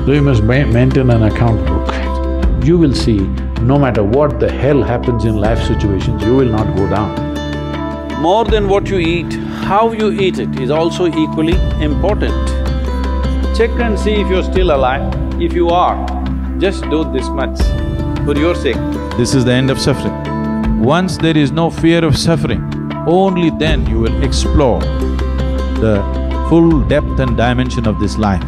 So you must maintain an account book. You will see, no matter what the hell happens in life situations, you will not go down. More than what you eat, how you eat it is also equally important. Check and see if you're still alive. If you are, just do this much for your sake. This is the end of suffering. Once there is no fear of suffering, only then you will explore the full depth and dimension of this life.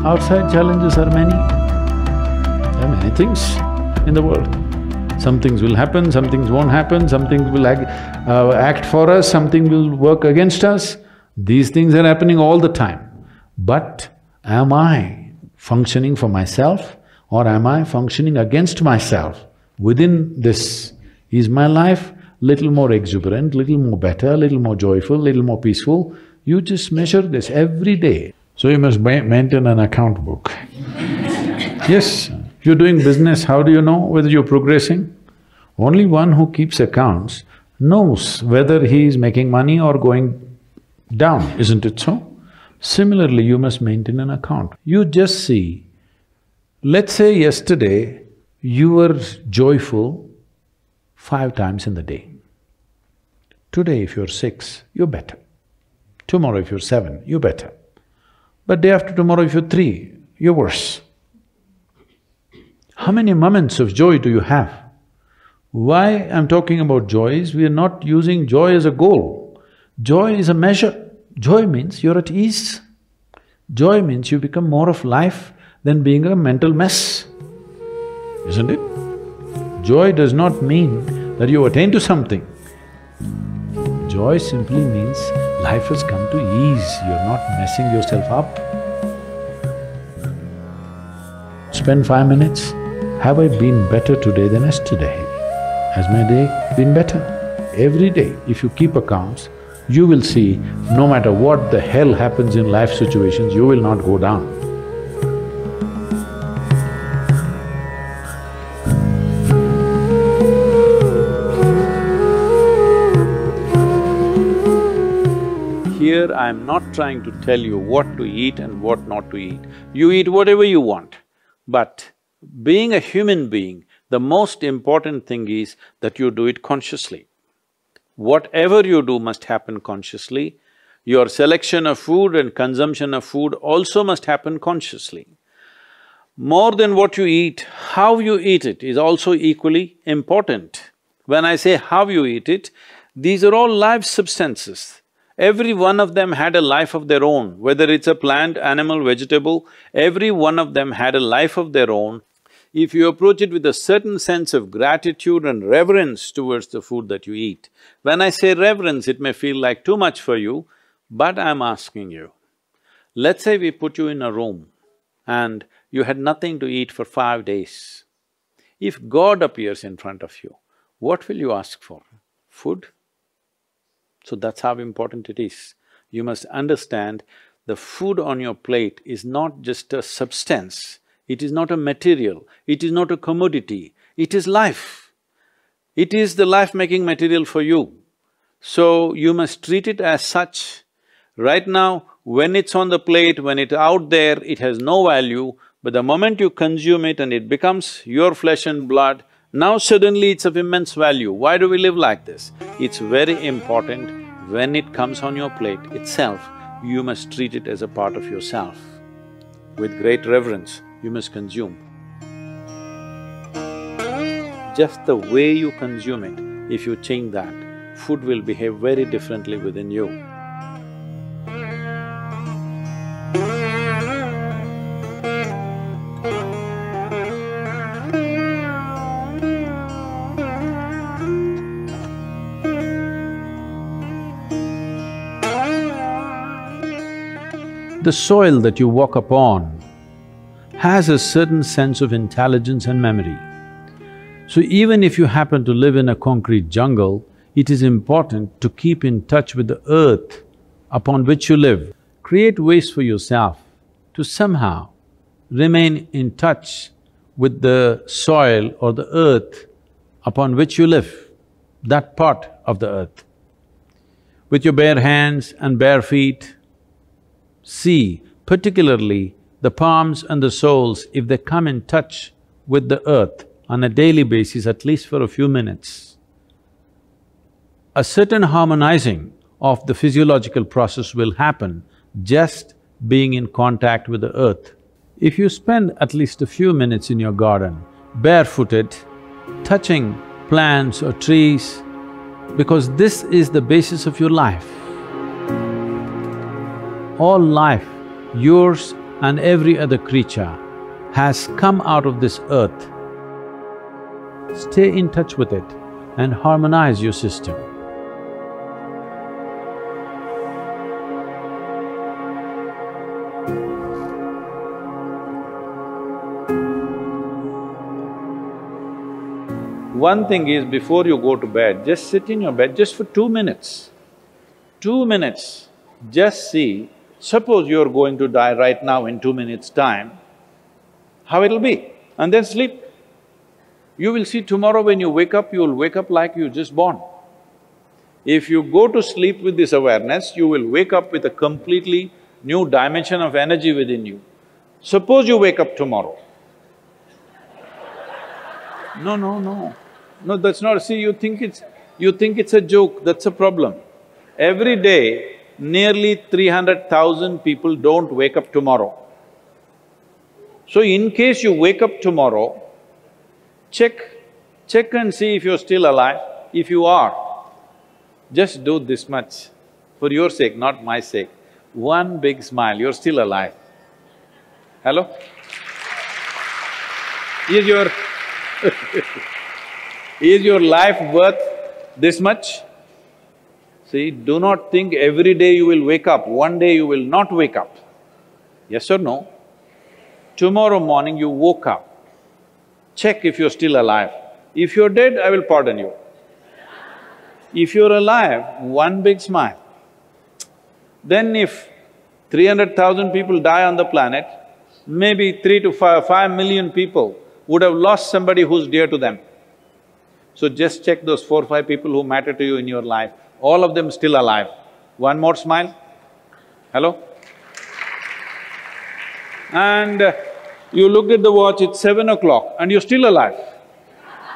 Outside challenges are many. There are many things in the world. Some things will happen, some things won't happen, some things will act for us, something will work against us. These things are happening all the time. But am I functioning for myself or am I functioning against myself? Within this, is my life little more exuberant, little more better, little more joyful, little more peaceful? You just measure this every day. So you must maintain an account book. Yes, you're doing business, how do you know whether you're progressing? Only one who keeps accounts knows whether he is making money or going down, isn't it so? Similarly, you must maintain an account. You just see, let's say yesterday you were joyful 5 times in the day. Today if you're 6, you're better. Tomorrow if you're 7, you're better. But day after tomorrow if you're 3, you're worse. How many moments of joy do you have? Why I'm talking about joy is we are not using joy as a goal. Joy is a measure. Joy means you're at ease. Joy means you become more of life than being a mental mess, isn't it? Joy does not mean that you attain to something. Joy simply means life has come to ease, you're not messing yourself up. Spend 5 minutes, have I been better today than yesterday? Has my day been better? Every day, if you keep accounts, you will see, no matter what the hell happens in life situations, you will not go down. Here I'm not trying to tell you what to eat and what not to eat. You eat whatever you want. But being a human being, the most important thing is that you do it consciously. Whatever you do must happen consciously. Your selection of food and consumption of food also must happen consciously. More than what you eat, how you eat it is also equally important. When I say how you eat it, these are all live substances. Every one of them had a life of their own, whether it's a plant, animal, vegetable, every one of them had a life of their own. If you approach it with a certain sense of gratitude and reverence towards the food that you eat, when I say reverence, it may feel like too much for you, but I'm asking you, let's say we put you in a room and you had nothing to eat for 5 days. If God appears in front of you, what will you ask for? Food? So that's how important it is. You must understand the food on your plate is not just a substance, it is not a material, it is not a commodity, it is life. It is the life-making material for you. So you must treat it as such. Right now, when it's on the plate, when it's out there, it has no value, but the moment you consume it and it becomes your flesh and blood, now suddenly it's of immense value. Why do we live like this? It's very important, when it comes on your plate itself, you must treat it as a part of yourself. With great reverence, you must consume. Just the way you consume it, if you change that, food will behave very differently within you. The soil that you walk upon has a certain sense of intelligence and memory. So even if you happen to live in a concrete jungle, it is important to keep in touch with the earth upon which you live. create ways for yourself to somehow remain in touch with the soil or the earth upon which you live, that part of the earth. With your bare hands and bare feet, see particularly the palms and the soles, if they come in touch with the earth on a daily basis, at least for a few minutes, a certain harmonizing of the physiological process will happen just being in contact with the earth. If you spend at least a few minutes in your garden, barefooted, touching plants or trees, because this is the basis of your life. All life, yours and every other creature, has come out of this earth. Stay in touch with it and harmonize your system. One thing is, before you go to bed, just sit in your bed just for 2 minutes. 2 minutes, just see, suppose you're going to die right now in 2 minutes' time, how it'll be, and then sleep. You will see tomorrow when you wake up, you will wake up like you just born. If you go to sleep with this awareness, you will wake up with a completely new dimension of energy within you. Suppose you wake up tomorrow. No, that's not… See, you think it's a joke, that's a problem. Every day, nearly 300,000 people don't wake up tomorrow. So in case you wake up tomorrow, check and see if you're still alive. If you are, just do this much, for your sake, not my sake. One big smile, you're still alive. Hello? Is your life worth this much? See, do not think every day you will wake up, one day you will not wake up. Yes or no? Tomorrow morning you woke up, check if you're still alive. If you're dead, I will pardon you. If you're alive, one big smile. Then if 300,000 people die on the planet, maybe 3 to 5 million people would have lost somebody who's dear to them. So just check those 4 or 5 people who matter to you in your life, all of them still alive. One more smile. Hello? And you looked at the watch, it's 7 o'clock and you're still alive.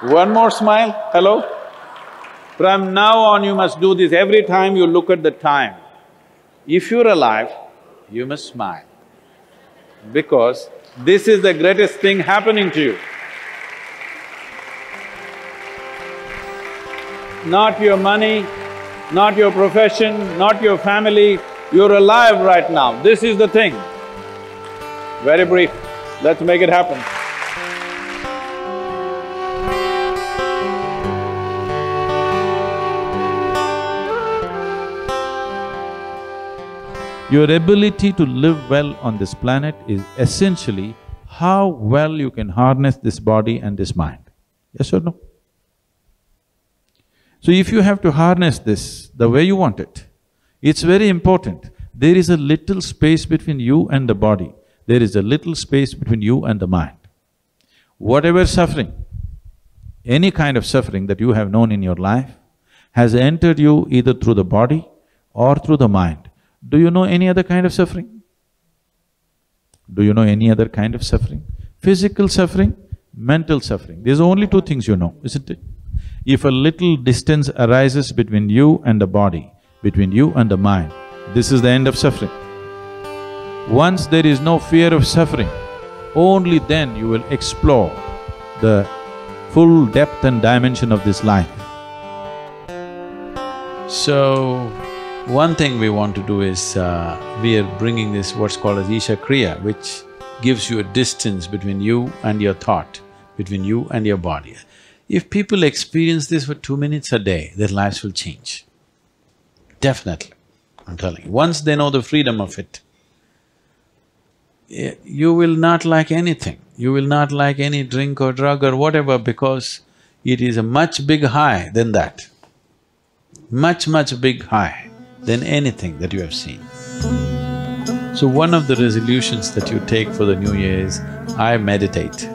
One more smile. Hello? From now on you must do this every time you look at the time. If you're alive, you must smile, because this is the greatest thing happening to you. Not your money, not your profession, not your family, you're alive right now, this is the thing. Very brief, let's make it happen. Your ability to live well on this planet is essentially how well you can harness this body and this mind. Yes or no? So if you have to harness this the way you want it, it's very important. There is a little space between you and the body. There is a little space between you and the mind. Whatever suffering, any kind of suffering that you have known in your life has entered you either through the body or through the mind. Do you know any other kind of suffering? Do you know any other kind of suffering? Physical suffering, mental suffering. There's only 2 things you know, isn't it? If a little distance arises between you and the body, between you and the mind, this is the end of suffering. Once there is no fear of suffering, only then you will explore the full depth and dimension of this life. So, one thing we want to do is, we are bringing this what's called as Isha Kriya, which gives you a distance between you and your thought, between you and your body. If people experience this for 2 minutes a day, their lives will change. Definitely, I'm telling you. Once they know the freedom of it, you will not like anything. You will not like any drink or drug or whatever, because it is a much big high than that. Much big high than anything that you have seen. So one of the resolutions that you take for the new year is, I meditate.